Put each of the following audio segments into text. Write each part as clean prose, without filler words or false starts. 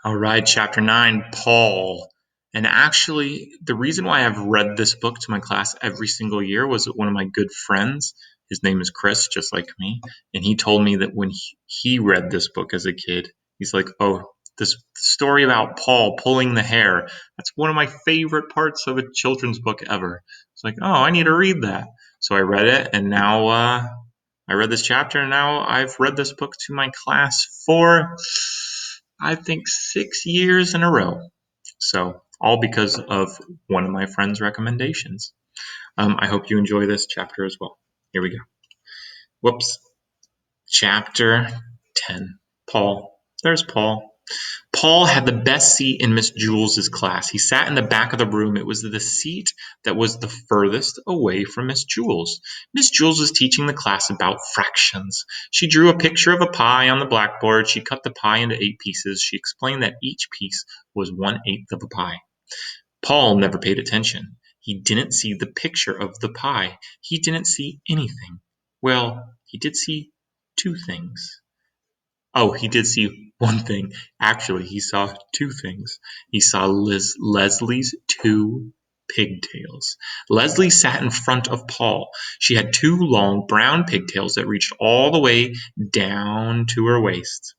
All right, chapter 9, Paul. And actually, the reason why I've read this book to my class every single year was one of my good friends. His name is Chris, just like me. And he told me that when he read this book as a kid, he's like, oh, this story about Paul pulling the hair, that's one of my favorite parts of a children's book ever. It's like, oh, I need to read that. So I read it, and now I read this chapter, and now I've read this book to my class for, I think, 6 years in a row. So, all because of one of my friend's recommendations. I hope you enjoy this chapter as well. Here we go. Whoops. Chapter 10. Paul. There's Paul. Paul had the best seat in Miss Jules's class. He sat in the back of the room. It was the seat that was the furthest away from Miss Jules. Miss Jules was teaching the class about fractions. She drew a picture of a pie on the blackboard. She cut the pie into 8 pieces. She explained that each piece was 1/8 of a pie. Paul never paid attention. He didn't see the picture of the pie. He didn't see anything. Well, he did see 2 things. Oh, he did see one thing. Actually, he saw 2 things. He saw Leslie's 2 pigtails. Leslie sat in front of Paul. She had 2 long brown pigtails that reached all the way down to her waist.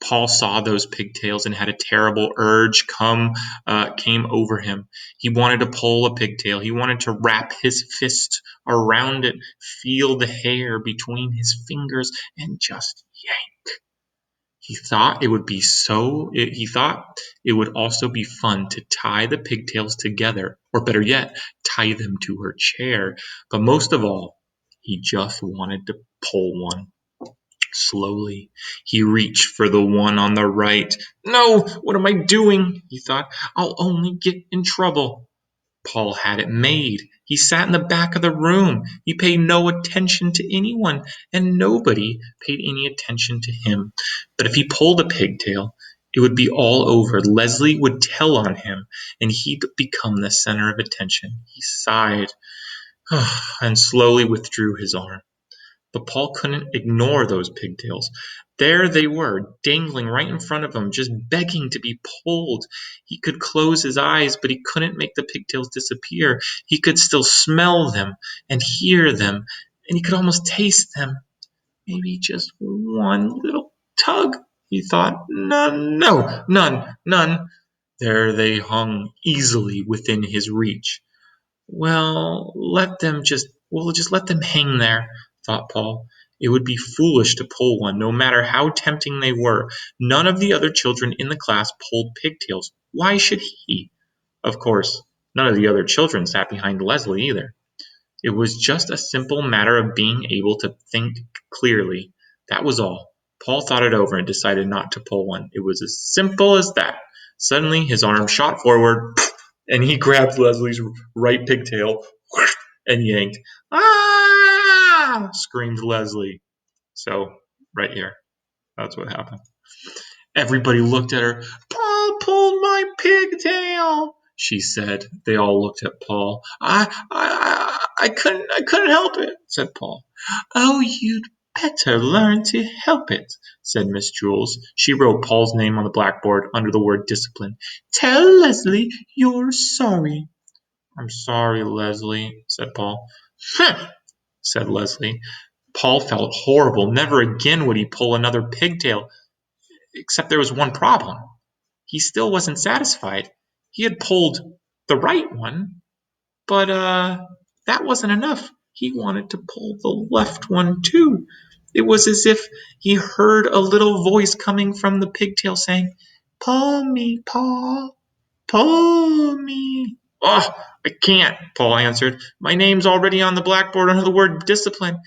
Paul saw those pigtails and had a terrible urge came over him. He wanted to pull a pigtail. He wanted to wrap his fist around it, feel the hair between his fingers, and just yank. He thought it would also be fun to tie the pigtails together, or better yet, tie them to her chair. But most of all, he just wanted to pull one. Slowly, he reached for the one on the right. No, what am I doing? He thought. I'll only get in trouble. Paul had it made. He sat in the back of the room. He paid no attention to anyone, and nobody paid any attention to him. But if he pulled a pigtail, it would be all over. Leslie would tell on him, and he'd become the center of attention. He sighed and slowly withdrew his arm. But Paul couldn't ignore those pigtails. There they were, dangling right in front of him, just begging to be pulled. He could close his eyes, but he couldn't make the pigtails disappear. He could still smell them and hear them, and he could almost taste them. Maybe just one little tug, he thought. None, no, none. There they hung easily within his reach. We'll just let them hang there, thought Paul. It would be foolish to pull one, no matter how tempting they were. None of the other children in the class pulled pigtails. Why should he? Of course, none of the other children sat behind Leslie either. It was just a simple matter of being able to think clearly. That was all. Paul thought it over and decided not to pull one. It was as simple as that. Suddenly, his arm shot forward, and he grabbed Leslie's right pigtail and yanked. Ah! Screamed Leslie. So, right here, that's what happened. Everybody looked at her. Paul pulled my pigtail, she said. They all looked at Paul. I couldn't help it, said Paul. Oh, you'd better learn to help it, said Miss Jules. She wrote Paul's name on the blackboard under the word discipline. Tell Leslie you're sorry. I'm sorry, Leslie, said Paul. Humph, said Leslie. Paul felt horrible. Never again would he pull another pigtail. Except there was one problem. He still wasn't satisfied. He had pulled the right one, but that wasn't enough. He wanted to pull the left one too. It was as if he heard a little voice coming from the pigtail saying, Pull me, Paul. Pull me. Oh, I can't, Paul answered. My name's already on the blackboard under the word discipline.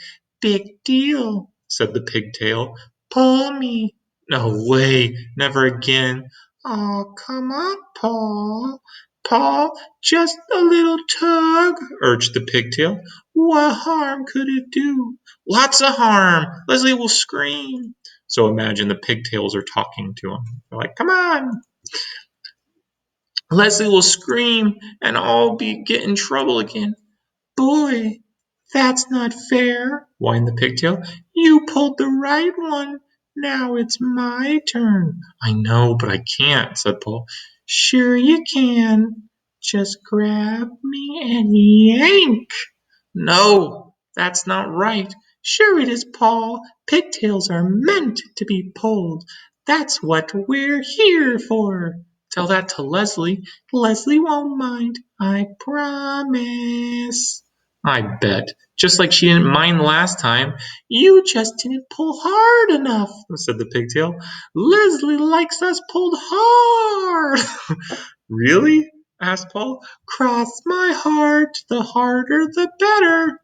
Big deal, said the pigtail. Pull me. No way, never again. Oh, come on, Paul. Paul, just a little tug, urged the pigtail. What harm could it do? Lots of harm. Leslie will scream. So imagine the pigtails are talking to him. They're like, come on. Leslie will scream and I'll get in trouble again. Boy, that's not fair, whined the pigtail. You pulled the right one. Now it's my turn. I know, but I can't, said Paul. Sure you can. Just grab me and yank. No, that's not right. Sure it is, Paul. Pigtails are meant to be pulled. That's what we're here for. Tell that to Leslie. Leslie won't mind. I promise. I bet. Just like she didn't mind last time. You just didn't pull hard enough, said the pigtail. Leslie likes us pulled hard. Really? Asked Paul. Cross my heart, the harder the better.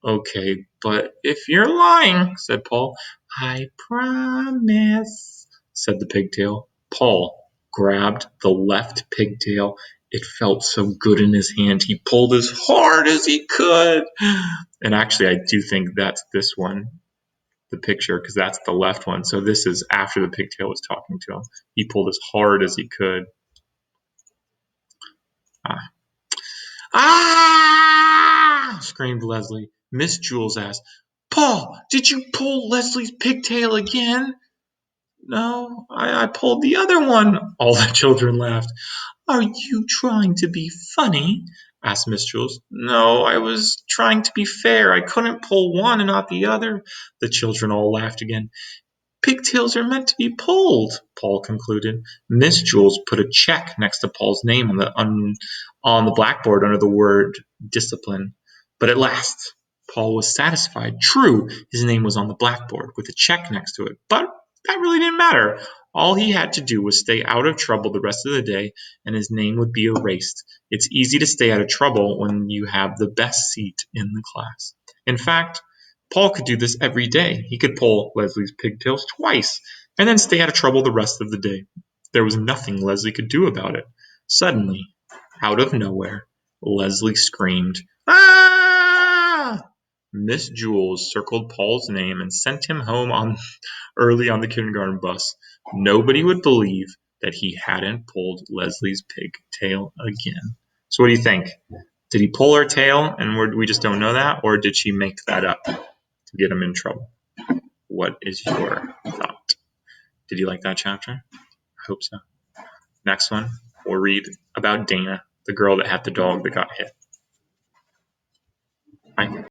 Okay, but if you're lying, said Paul. I promise, said the pigtail. Paul grabbed the left pigtail. It felt so good in his hand. He pulled as hard as he could. And actually, I do think that's this one, the picture, because that's the left one. So this is after the pigtail was talking to him. He pulled as hard as he could. Ah, Ah! Screamed Leslie. Miss Jules asked, Paul, did you pull Leslie's pigtail again? No, I pulled the other one. All the children laughed. Are you trying to be funny? Asked Miss Jules. No, I was trying to be fair. I couldn't pull one and not the other. The children all laughed again. Pigtails are meant to be pulled, Paul concluded. Miss Jules put a check next to Paul's name on the blackboard under the word discipline. But at last, Paul was satisfied. True, his name was on the blackboard with a check next to it, but that really didn't matter. All he had to do was stay out of trouble the rest of the day, and his name would be erased. It's easy to stay out of trouble when you have the best seat in the class. In fact, Paul could do this every day. He could pull Leslie's pigtails twice and then stay out of trouble the rest of the day. There was nothing Leslie could do about it. Suddenly, out of nowhere, Leslie screamed, Ah! Miss Jules circled Paul's name and sent him home early on the kindergarten bus. Nobody would believe that he hadn't pulled Leslie's pigtail again. So what do you think? Did he pull her tail and we just don't know that? Or did she make that up to get him in trouble? What is your thought? Did you like that chapter? I hope so. Next one, we'll read about Dana, the girl that had the dog that got hit. Bye.